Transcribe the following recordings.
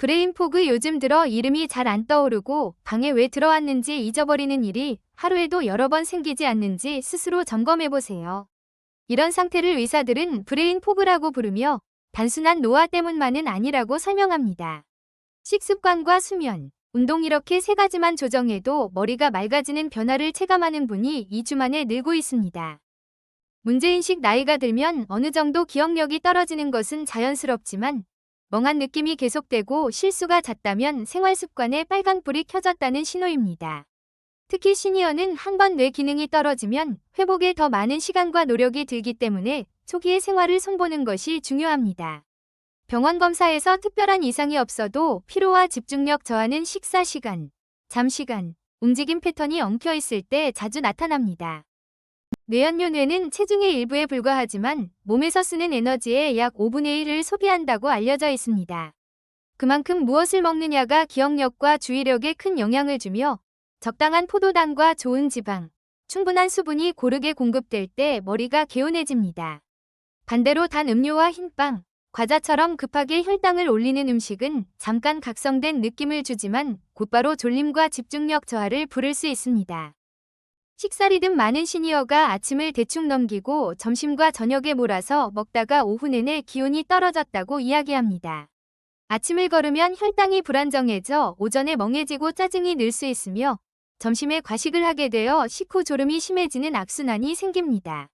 브레인 포그 요즘 들어 이름이 잘 안 떠오르고 방에 왜 들어왔는지 잊어버리는 일이 하루에도 여러 번 생기지 않는지 스스로 점검해보세요. 이런 상태를 의사들은 브레인 포그라고 부르며 단순한 노화 때문만은 아니라고 설명합니다. 식습관과 수면, 운동 이렇게 세 가지만 조정해도 머리가 맑아지는 변화를 체감하는 분이 2주 만에 늘고 있습니다. 문제인식 나이가 들면 어느 정도 기억력이 떨어지는 것은 자연스럽지만 멍한 느낌이 계속되고 실수가 잦다면 생활습관에 빨간불이 켜졌다는 신호입니다. 특히 시니어는 한 번 뇌 기능이 떨어지면 회복에 더 많은 시간과 노력이 들기 때문에 초기에 생활을 손보는 것이 중요합니다. 병원 검사에서 특별한 이상이 없어도 피로와 집중력 저하는 식사 시간, 잠 시간, 움직임 패턴이 엉켜 있을 때 자주 나타납니다. 뇌연료뇌는 체중의 일부에 불과하지만 몸에서 쓰는 에너지의 약 5분의 1을 소비한다고 알려져 있습니다. 그만큼 무엇을 먹느냐가 기억력과 주의력에 큰 영향을 주며 적당한 포도당과 좋은 지방, 충분한 수분이 고르게 공급될 때 머리가 개운해집니다. 반대로 단 음료와 흰빵, 과자처럼 급하게 혈당을 올리는 음식은 잠깐 각성된 느낌을 주지만 곧바로 졸림과 집중력 저하를 부를 수 있습니다. 식사 리듬 많은 시니어가 아침을 대충 넘기고 점심과 저녁에 몰아서 먹다가 오후 내내 기온이 떨어졌다고 이야기합니다. 아침을 거르면 혈당이 불안정해져 오전에 멍해지고 짜증이 늘 수 있으며 점심에 과식을 하게 되어 식후 졸음이 심해지는 악순환이 생깁니다.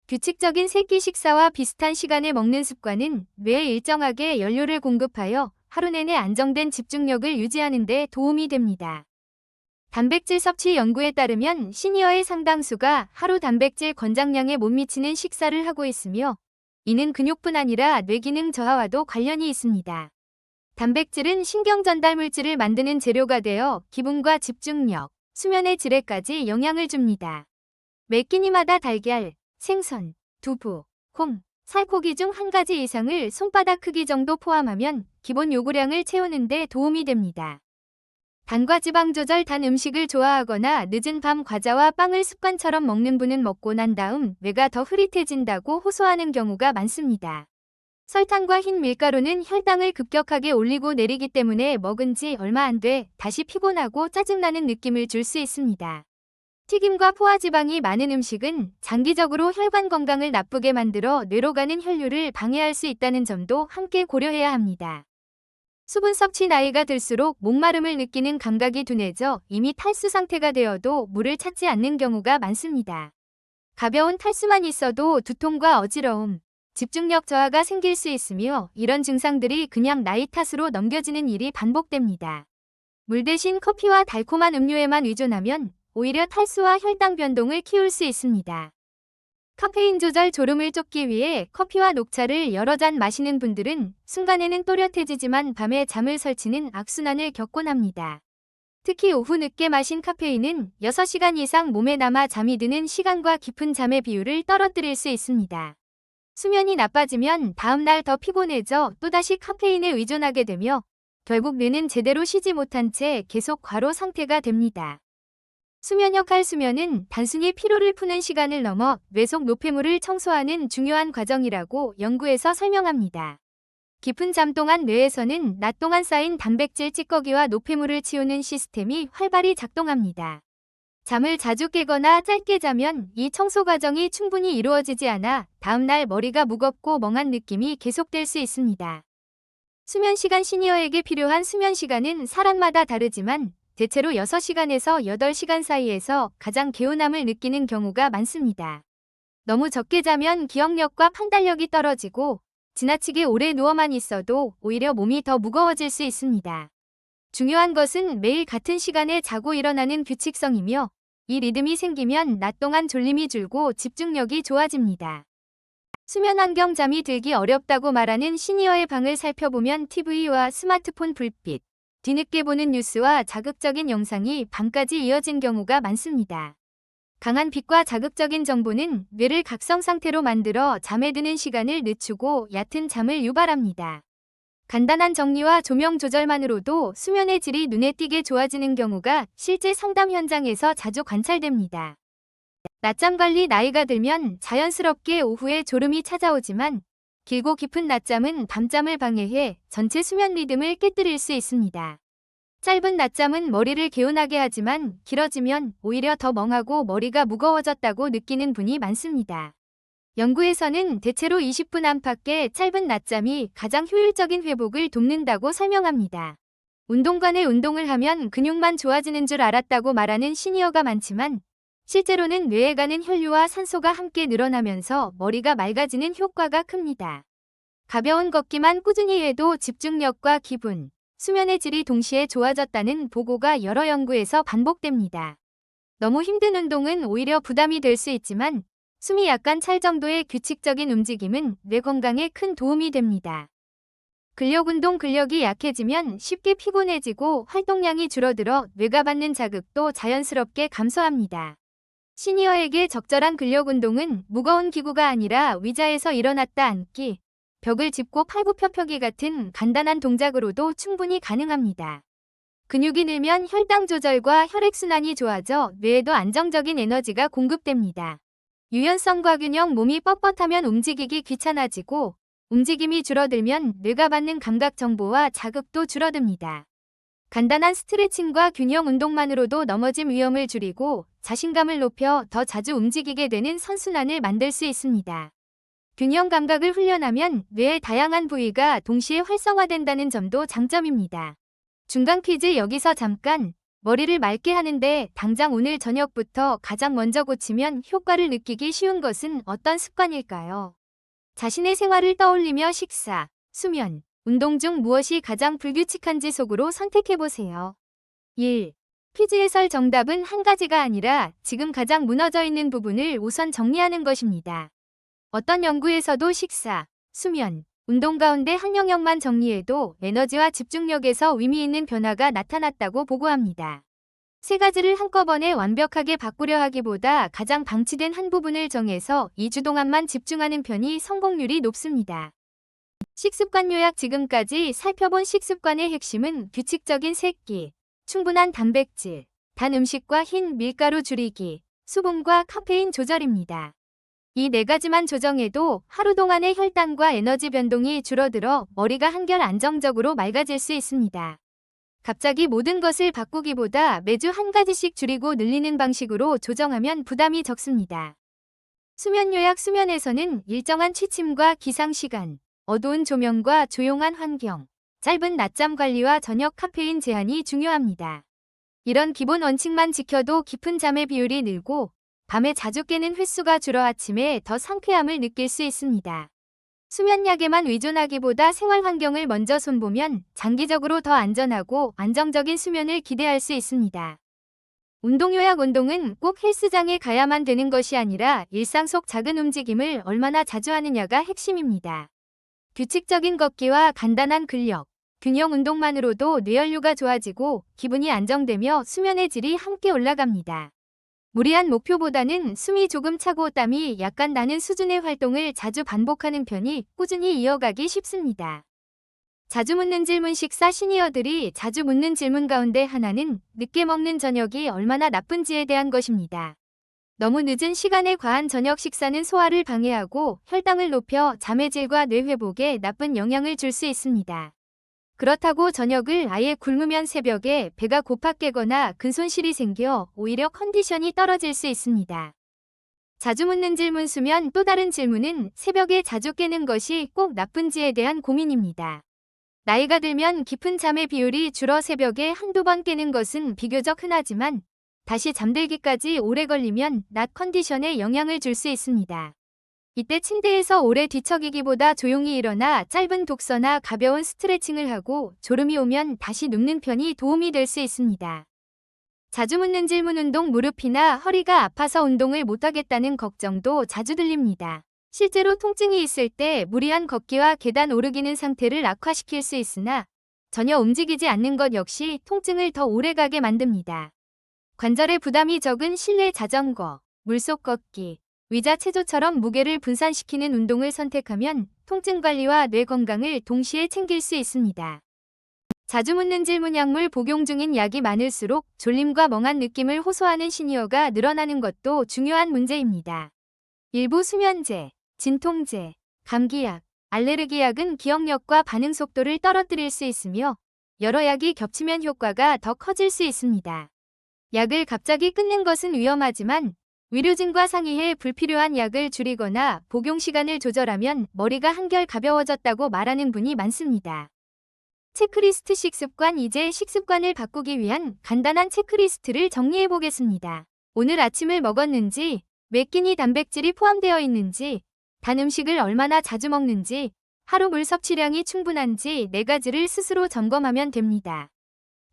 규칙적인 세끼 식사와 비슷한 시간에 먹는 습관은 뇌에 일정하게 연료를 공급하여 하루 내내 안정된 집중력을 유지하는 데 도움이 됩니다. 단백질 섭취 연구에 따르면 시니어의 상당수가 하루 단백질 권장량에 못 미치는 식사를 하고 있으며 이는 근육뿐 아니라 뇌기능 저하와도 관련이 있습니다. 단백질은 신경 전달 물질을 만드는 재료가 되어 기분과 집중력, 수면의 질에까지 영향을 줍니다. 매 끼니마다 달걀, 생선, 두부, 콩, 살코기 중 한 가지 이상을 손바닥 크기 정도 포함하면 기본 요구량을 채우는 데 도움이 됩니다. 단과 지방 조절 단 음식을 좋아하거나 늦은 밤 과자와 빵을 습관처럼 먹는 분은 먹고 난 다음 뇌가 더 흐릿해진다고 호소하는 경우가 많습니다. 설탕과 흰 밀가루는 혈당을 급격하게 올리고 내리기 때문에 먹은 지 얼마 안 돼 다시 피곤하고 짜증나는 느낌을 줄 수 있습니다. 튀김과 포화지방이 많은 음식은 장기적으로 혈관 건강을 나쁘게 만들어 뇌로 가는 혈류를 방해할 수 있다는 점도 함께 고려해야 합니다. 수분 섭취 나이가 들수록 목마름을 느끼는 감각이 둔해져 이미 탈수 상태가 되어도 물을 찾지 않는 경우가 많습니다. 가벼운 탈수만 있어도 두통과 어지러움, 집중력 저하가 생길 수 있으며 이런 증상들이 그냥 나이 탓으로 넘겨지는 일이 반복됩니다. 물 대신 커피와 달콤한 음료에만 의존하면 오히려 탈수와 혈당 변동을 키울 수 있습니다. 카페인 조절 졸음을 쫓기 위해 커피와 녹차를 여러 잔 마시는 분들은 순간에는 또렷해지지만 밤에 잠을 설치는 악순환을 겪곤 합니다. 특히 오후 늦게 마신 카페인은 6시간 이상 몸에 남아 잠이 드는 시간과 깊은 잠의 비율을 떨어뜨릴 수 있습니다. 수면이 나빠지면 다음날 더 피곤해져 또다시 카페인에 의존하게 되며 결국 뇌는 제대로 쉬지 못한 채 계속 과로 상태가 됩니다. 수면은 단순히 피로를 푸는 시간을 넘어 뇌 속 노폐물을 청소하는 중요한 과정이라고 연구에서 설명합니다. 깊은 잠 동안 뇌에서는 낮 동안 쌓인 단백질 찌꺼기와 노폐물을 치우는 시스템이 활발히 작동합니다. 잠을 자주 깨거나 짧게 자면 이 청소 과정이 충분히 이루어지지 않아 다음날 머리가 무겁고 멍한 느낌이 계속될 수 있습니다. 수면 시간 시니어에게 필요한 수면 시간은 사람마다 다르지만 대체로 6시간에서 8시간 사이에서 가장 개운함을 느끼는 경우가 많습니다. 너무 적게 자면 기억력과 판단력이 떨어지고 지나치게 오래 누워만 있어도 오히려 몸이 더 무거워질 수 있습니다. 중요한 것은 매일 같은 시간에 자고 일어나는 규칙성이며 이 리듬이 생기면 낮 동안 졸림이 줄고 집중력이 좋아집니다. 수면 환경 잠이 들기 어렵다고 말하는 시니어의 방을 살펴보면 TV와 스마트폰 불빛, 뒤늦게 보는 뉴스와 자극적인 영상이 밤까지 이어진 경우가 많습니다. 강한 빛과 자극적인 정보는 뇌를 각성 상태로 만들어 잠에 드는 시간을 늦추고 얕은 잠을 유발합니다. 간단한 정리와 조명 조절만으로도 수면의 질이 눈에 띄게 좋아지는 경우가 실제 상담 현장에서 자주 관찰됩니다. 낮잠 관리 나이가 들면 자연스럽게 오후에 졸음이 찾아오지만 길고 깊은 낮잠은 밤잠을 방해해 전체 수면 리듬을 깨뜨릴 수 있습니다. 짧은 낮잠은 머리를 개운하게 하지만 길어지면 오히려 더 멍하고 머리가 무거워졌다고 느끼는 분이 많습니다. 연구에서는 대체로 20분 안팎의 짧은 낮잠이 가장 효율적인 회복을 돕는다고 설명합니다. 운동관에 운동을 하면 근육만 좋아지는 줄 알았다고 말하는 시니어가 많지만 실제로는 뇌에 가는 혈류와 산소가 함께 늘어나면서 머리가 맑아지는 효과가 큽니다. 가벼운 걷기만 꾸준히 해도 집중력과 기분, 수면의 질이 동시에 좋아졌다는 보고가 여러 연구에서 반복됩니다. 너무 힘든 운동은 오히려 부담이 될 수 있지만 숨이 약간 찰 정도의 규칙적인 움직임은 뇌 건강에 큰 도움이 됩니다. 근력운동 근력이 약해지면 쉽게 피곤해지고 활동량이 줄어들어 뇌가 받는 자극도 자연스럽게 감소합니다. 시니어에게 적절한 근력운동은 무거운 기구가 아니라 의자에서 일어났다 앉기, 벽을 짚고 팔굽혀펴기 같은 간단한 동작으로도 충분히 가능합니다. 근육이 늘면 혈당 조절과 혈액순환이 좋아져 뇌에도 안정적인 에너지가 공급됩니다. 유연성과 균형 몸이 뻣뻣하면 움직이기 귀찮아지고 움직임이 줄어들면 뇌가 받는 감각 정보와 자극도 줄어듭니다. 간단한 스트레칭과 균형 운동만으로도 넘어짐 위험을 줄이고 자신감을 높여 더 자주 움직이게 되는 선순환을 만들 수 있습니다. 균형 감각을 훈련하면 뇌의 다양한 부위가 동시에 활성화된다는 점도 장점입니다. 중간 퀴즈 여기서 잠깐. 머리를 맑게 하는데 당장 오늘 저녁부터 가장 먼저 고치면 효과를 느끼기 쉬운 것은 어떤 습관일까요? 자신의 생활을 떠올리며 식사, 수면, 운동 중 무엇이 가장 불규칙한지 속으로 선택해보세요. 1. 퀴즈 해설 정답은 한 가지가 아니라 지금 가장 무너져 있는 부분을 우선 정리하는 것입니다. 어떤 연구에서도 식사, 수면, 운동 가운데 한 영역만 정리해도 에너지와 집중력에서 의미 있는 변화가 나타났다고 보고합니다. 세 가지를 한꺼번에 완벽하게 바꾸려 하기보다 가장 방치된 한 부분을 정해서 2주 동안만 집중하는 편이 성공률이 높습니다. 식습관 요약. 지금까지 살펴본 식습관의 핵심은 규칙적인 세끼, 충분한 단백질, 단 음식과 흰 밀가루 줄이기, 수분과 카페인 조절입니다. 이 네 가지만 조정해도 하루 동안의 혈당과 에너지 변동이 줄어들어 머리가 한결 안정적으로 맑아질 수 있습니다. 갑자기 모든 것을 바꾸기보다 매주 한 가지씩 줄이고 늘리는 방식으로 조정하면 부담이 적습니다. 수면 요약. 수면에서는 일정한 취침과 기상 시간, 어두운 조명과 조용한 환경, 짧은 낮잠 관리와 저녁 카페인 제한이 중요합니다. 이런 기본 원칙만 지켜도 깊은 잠의 비율이 늘고 밤에 자주 깨는 횟수가 줄어 아침에 더 상쾌함을 느낄 수 있습니다. 수면약에만 의존하기보다 생활 환경을 먼저 손보면 장기적으로 더 안전하고 안정적인 수면을 기대할 수 있습니다. 운동 요약. 운동은 꼭 헬스장에 가야만 되는 것이 아니라 일상 속 작은 움직임을 얼마나 자주 하느냐가 핵심입니다. 규칙적인 걷기와 간단한 근력, 균형 운동만으로도 뇌혈류가 좋아지고 기분이 안정되며 수면의 질이 함께 올라갑니다. 무리한 목표보다는 숨이 조금 차고 땀이 약간 나는 수준의 활동을 자주 반복하는 편이 꾸준히 이어가기 쉽습니다. 자주 묻는 질문. 식사. 시니어들이 자주 묻는 질문 가운데 하나는 늦게 먹는 저녁이 얼마나 나쁜지에 대한 것입니다. 너무 늦은 시간에 과한 저녁 식사는 소화를 방해하고 혈당을 높여 잠의 질과 뇌 회복에 나쁜 영향을 줄 수 있습니다. 그렇다고 저녁을 아예 굶으면 새벽에 배가 고파 깨거나 근손실이 생겨 오히려 컨디션이 떨어질 수 있습니다. 자주 묻는 질문. 수면. 또 다른 질문은 새벽에 자주 깨는 것이 꼭 나쁜지에 대한 고민입니다. 나이가 들면 깊은 잠의 비율이 줄어 새벽에 한두 번 깨는 것은 비교적 흔하지만 다시 잠들기까지 오래 걸리면 낮 컨디션에 영향을 줄 수 있습니다. 이때 침대에서 오래 뒤척이기보다 조용히 일어나 짧은 독서나 가벼운 스트레칭을 하고 졸음이 오면 다시 눕는 편이 도움이 될 수 있습니다. 자주 묻는 질문. 운동. 무릎이나 허리가 아파서 운동을 못하겠다는 걱정도 자주 들립니다. 실제로 통증이 있을 때 무리한 걷기와 계단 오르기는 상태를 악화시킬 수 있으나 전혀 움직이지 않는 것 역시 통증을 더 오래가게 만듭니다. 관절에 부담이 적은 실내 자전거, 물속 걷기, 의자 체조처럼 무게를 분산시키는 운동을 선택하면 통증 관리와 뇌 건강을 동시에 챙길 수 있습니다. 자주 묻는 질문. 약물 복용 중인 약이 많을수록 졸림과 멍한 느낌을 호소하는 시니어가 늘어나는 것도 중요한 문제입니다. 일부 수면제, 진통제, 감기약, 알레르기 약은 기억력과 반응 속도를 떨어뜨릴 수 있으며 여러 약이 겹치면 효과가 더 커질 수 있습니다. 약을 갑자기 끊는 것은 위험하지만 의료진과 상의해 불필요한 약을 줄이거나 복용 시간을 조절하면 머리가 한결 가벼워졌다고 말하는 분이 많습니다. 체크리스트 식습관. 이제 식습관을 바꾸기 위한 간단한 체크리스트를 정리해 보겠습니다. 오늘 아침을 먹었는지, 몇 끼니 단백질이 포함되어 있는지, 단 음식을 얼마나 자주 먹는지, 하루 물 섭취량이 충분한지 4가지를 스스로 점검하면 됩니다.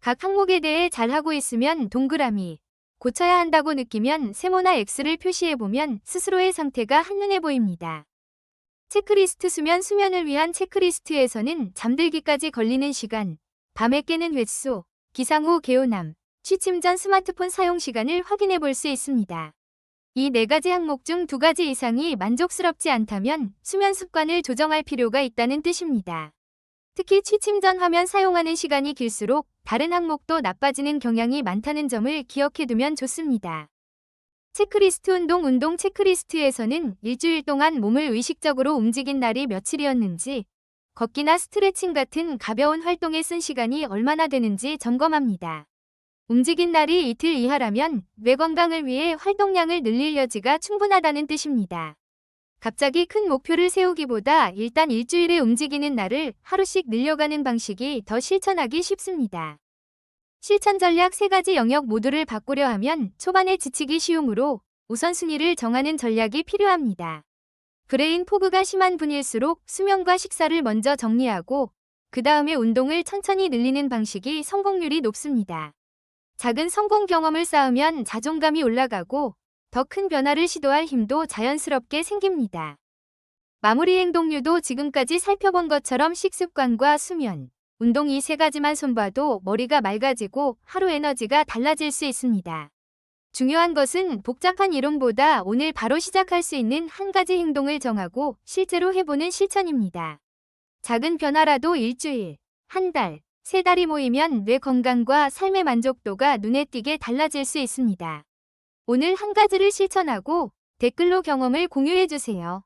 각 항목에 대해 잘하고 있으면 동그라미, 고쳐야 한다고 느끼면 세모나 X를 표시해보면 스스로의 상태가 한눈에 보입니다. 체크리스트. 수면을 위한 체크리스트에서는 잠들기까지 걸리는 시간, 밤에 깨는 횟수, 기상 후 개운함, 취침 전 스마트폰 사용 시간을 확인해 볼 수 있습니다. 이 4가지 항목 중 2가지 이상이 만족스럽지 않다면 수면 습관을 조정할 필요가 있다는 뜻입니다. 특히 취침 전 화면 사용하는 시간이 길수록 다른 항목도 나빠지는 경향이 많다는 점을 기억해 두면 좋습니다. 체크리스트. 운동 체크리스트에서는 일주일 동안 몸을 의식적으로 움직인 날이 며칠이었는지, 걷기나 스트레칭 같은 가벼운 활동에 쓴 시간이 얼마나 되는지 점검합니다. 움직인 날이 이틀 이하라면 뇌 건강을 위해 활동량을 늘릴 여지가 충분하다는 뜻입니다. 갑자기 큰 목표를 세우기보다 일단 일주일에 움직이는 날을 하루씩 늘려가는 방식이 더 실천하기 쉽습니다. 실천 전략. 3가지 영역 모두를 바꾸려 하면 초반에 지치기 쉬우므로 우선순위를 정하는 전략이 필요합니다. 브레인 포그가 심한 분일수록 수면과 식사를 먼저 정리하고 그 다음에 운동을 천천히 늘리는 방식이 성공률이 높습니다. 작은 성공 경험을 쌓으면 자존감이 올라가고 더 큰 변화를 시도할 힘도 자연스럽게 생깁니다. 마무리. 행동류도 지금까지 살펴본 것처럼 식습관과 수면, 운동 이 3가지만 손봐도 머리가 맑아지고 하루 에너지가 달라질 수 있습니다. 중요한 것은 복잡한 이론보다 오늘 바로 시작할 수 있는 한 가지 행동을 정하고 실제로 해보는 실천입니다. 작은 변화라도 일주일, 한 달, 3달이 모이면 뇌 건강과 삶의 만족도가 눈에 띄게 달라질 수 있습니다. 오늘 한 가지를 실천하고 댓글로 경험을 공유해주세요.